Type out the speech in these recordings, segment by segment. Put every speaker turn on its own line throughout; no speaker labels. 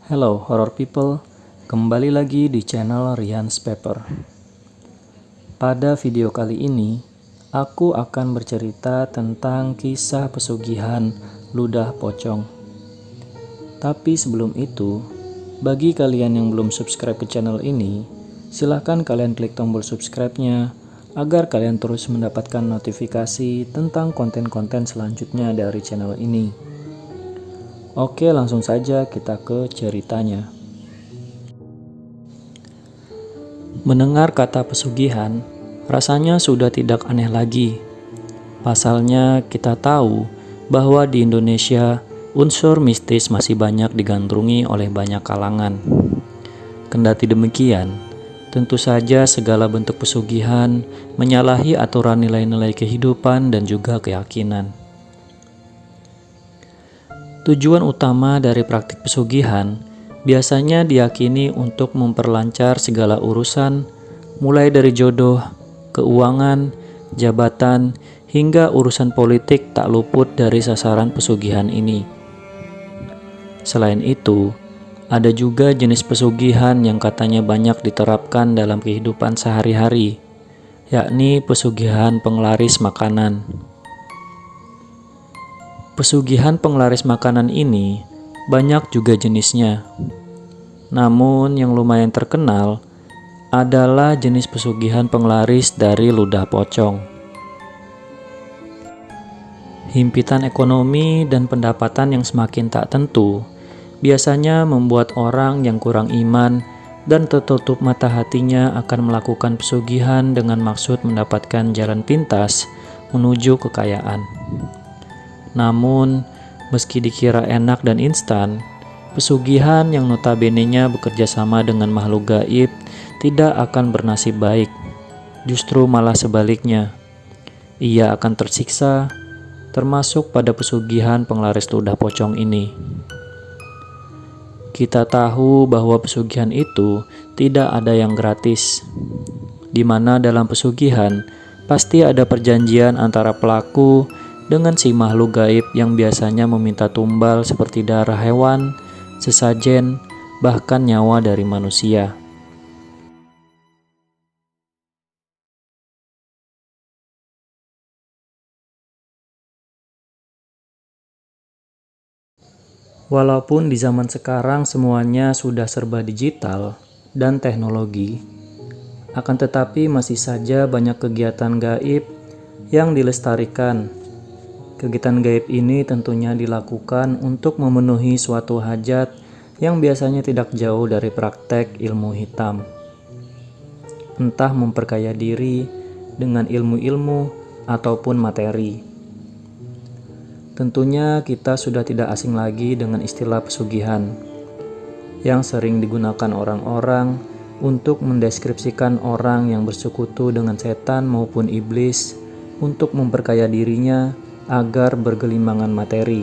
Hello horror people, kembali lagi di channel Rian's Paper. Pada video kali ini, aku akan bercerita tentang kisah pesugihan ludah pocong. Tapi sebelum itu, bagi kalian yang belum subscribe ke channel ini, silahkan kalian klik tombol subscribe-nya agar kalian terus mendapatkan notifikasi tentang konten-konten selanjutnya dari channel ini. Oke, langsung saja kita ke ceritanya. Mendengar kata pesugihan, rasanya sudah tidak aneh lagi. Pasalnya kita tahu bahwa di Indonesia unsur mistis masih banyak digandrungi oleh banyak kalangan. Kendati demikian, tentu saja segala bentuk pesugihan menyalahi aturan nilai-nilai kehidupan dan juga keyakinan. Tujuan utama dari praktik pesugihan biasanya diyakini untuk memperlancar segala urusan, mulai dari jodoh, keuangan, jabatan, hingga urusan politik tak luput dari sasaran pesugihan ini. Selain itu, ada juga jenis pesugihan yang katanya banyak diterapkan dalam kehidupan sehari-hari, yakni pesugihan penglaris makanan. Pesugihan penglaris makanan ini banyak juga jenisnya. Namun yang lumayan terkenal adalah jenis pesugihan penglaris dari ludah pocong. Himpitan ekonomi dan pendapatan yang semakin tak tentu biasanya membuat orang yang kurang iman dan tertutup mata hatinya akan melakukan pesugihan dengan maksud mendapatkan jalan pintas menuju kekayaan. Namun, meski dikira enak dan instan, pesugihan yang notabene-nya bekerja sama dengan makhluk gaib tidak akan bernasib baik. Justru malah sebaliknya, ia akan tersiksa, termasuk pada pesugihan penglaris ludah pocong ini. Kita tahu bahwa pesugihan itu tidak ada yang gratis, di mana dalam pesugihan pasti ada perjanjian antara pelaku dengan si makhluk gaib yang biasanya meminta tumbal seperti darah hewan, sesajen, bahkan nyawa dari manusia. Walaupun di zaman sekarang semuanya sudah serba digital dan teknologi, akan tetapi masih saja banyak kegiatan gaib yang dilestarikan. Kegiatan gaib ini tentunya dilakukan untuk memenuhi suatu hajat yang biasanya tidak jauh dari praktek ilmu hitam. Entah memperkaya diri dengan ilmu-ilmu ataupun materi. Tentunya kita sudah tidak asing lagi dengan istilah pesugihan yang sering digunakan orang-orang untuk mendeskripsikan orang yang bersekutu dengan setan maupun iblis untuk memperkaya dirinya agar bergelimbangan materi.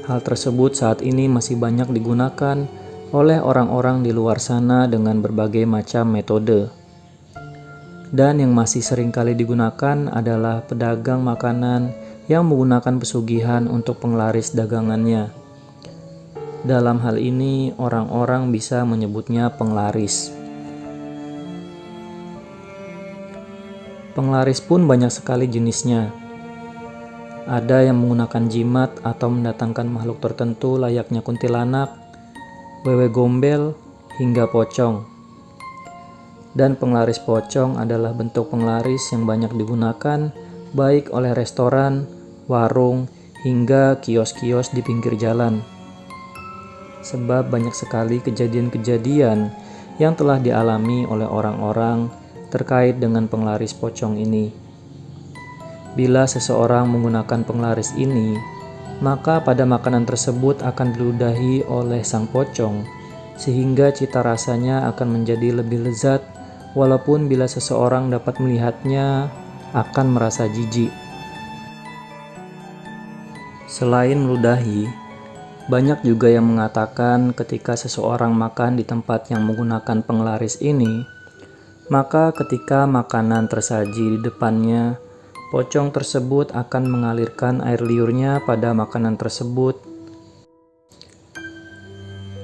Hal tersebut saat ini masih banyak digunakan oleh orang-orang di luar sana dengan berbagai macam metode. Dan yang masih sering kali digunakan adalah pedagang makanan yang menggunakan pesugihan untuk penglaris dagangannya. Dalam hal ini, orang-orang bisa menyebutnya penglaris. Penglaris pun banyak sekali jenisnya. Ada yang menggunakan jimat atau mendatangkan makhluk tertentu layaknya kuntilanak, wewe gombel, hingga pocong. Dan penglaris pocong adalah bentuk penglaris yang banyak digunakan baik oleh restoran, warung, hingga kios-kios di pinggir jalan. Sebab banyak sekali kejadian-kejadian yang telah dialami oleh orang-orang terkait dengan penglaris pocong ini. Bila seseorang menggunakan penglaris ini, maka pada makanan tersebut akan diludahi oleh sang pocong, sehingga cita rasanya akan menjadi lebih lezat, walaupun bila seseorang dapat melihatnya akan merasa jijik. Selain meludahi, banyak juga yang mengatakan ketika seseorang makan di tempat yang menggunakan penglaris ini, maka ketika makanan tersaji di depannya, pocong tersebut akan mengalirkan air liurnya pada makanan tersebut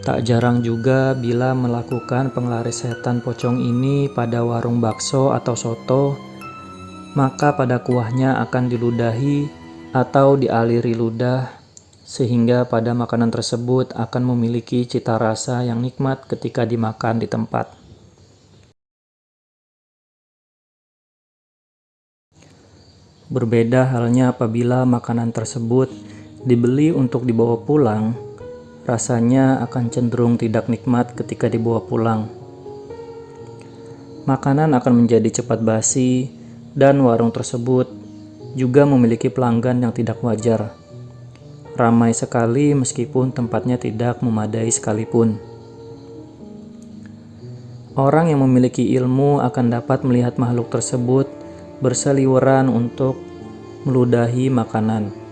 Tak jarang juga bila melakukan penglaris setan pocong ini pada warung bakso atau soto, maka pada kuahnya akan diludahi atau dialiri ludah sehingga pada makanan tersebut akan memiliki cita rasa yang nikmat ketika dimakan di tempat. Berbeda halnya apabila makanan tersebut dibeli untuk dibawa pulang, rasanya akan cenderung tidak nikmat ketika dibawa pulang. Makanan akan menjadi cepat basi dan warung tersebut juga memiliki pelanggan yang tidak wajar. Ramai sekali meskipun tempatnya tidak memadai sekalipun. Orang yang memiliki ilmu akan dapat melihat makhluk tersebut berseliweran untuk meludahi makanan.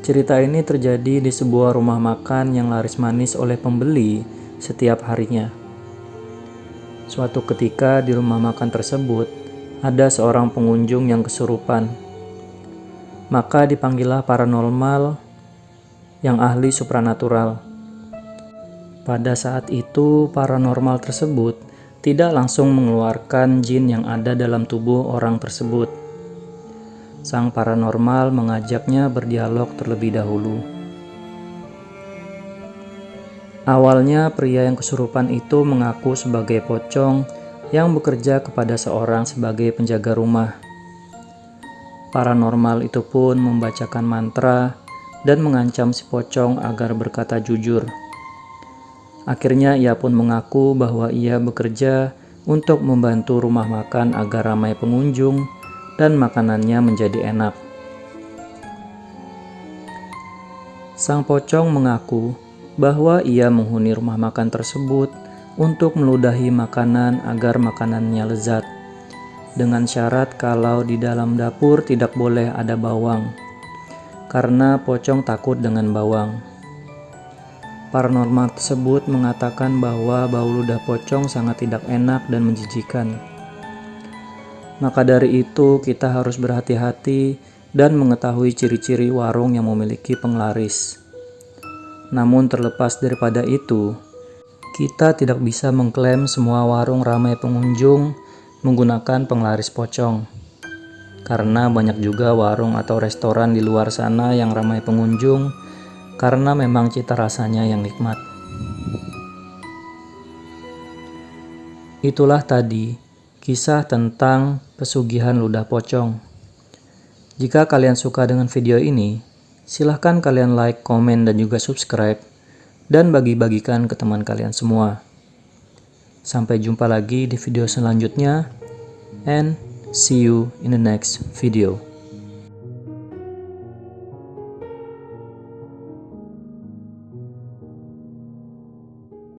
Cerita ini terjadi di sebuah rumah makan yang laris manis oleh pembeli setiap harinya. Suatu ketika di rumah makan tersebut ada seorang pengunjung yang kesurupan. Maka dipanggillah paranormal yang ahli supranatural. Pada saat itu paranormal tersebut tidak langsung mengeluarkan jin yang ada dalam tubuh orang tersebut. Sang paranormal mengajaknya berdialog terlebih dahulu. Awalnya pria yang kesurupan itu mengaku sebagai pocong yang bekerja kepada seorang sebagai penjaga rumah. Paranormal itu pun membacakan mantra dan mengancam si pocong agar berkata jujur. Akhirnya ia pun mengaku bahwa ia bekerja untuk membantu rumah makan agar ramai pengunjung dan makanannya menjadi enak. Sang pocong mengaku bahwa ia menghuni rumah makan tersebut untuk meludahi makanan agar makanannya lezat, dengan syarat kalau di dalam dapur tidak boleh ada bawang, karena pocong takut dengan bawang. Paranormal tersebut mengatakan bahwa bau ludah pocong sangat tidak enak dan menjijikan. Maka dari itu kita harus berhati-hati dan mengetahui ciri-ciri warung yang memiliki penglaris. Namun terlepas daripada itu, kita tidak bisa mengklaim semua warung ramai pengunjung menggunakan penglaris pocong. Karena banyak juga warung atau restoran di luar sana yang ramai pengunjung karena memang cita rasanya yang nikmat. Itulah tadi kisah tentang pesugihan ludah pocong. Jika kalian suka dengan video ini, silahkan kalian like, komen, dan juga subscribe, dan bagi-bagikan ke teman kalian semua. Sampai jumpa lagi di video selanjutnya, and see you in the next video.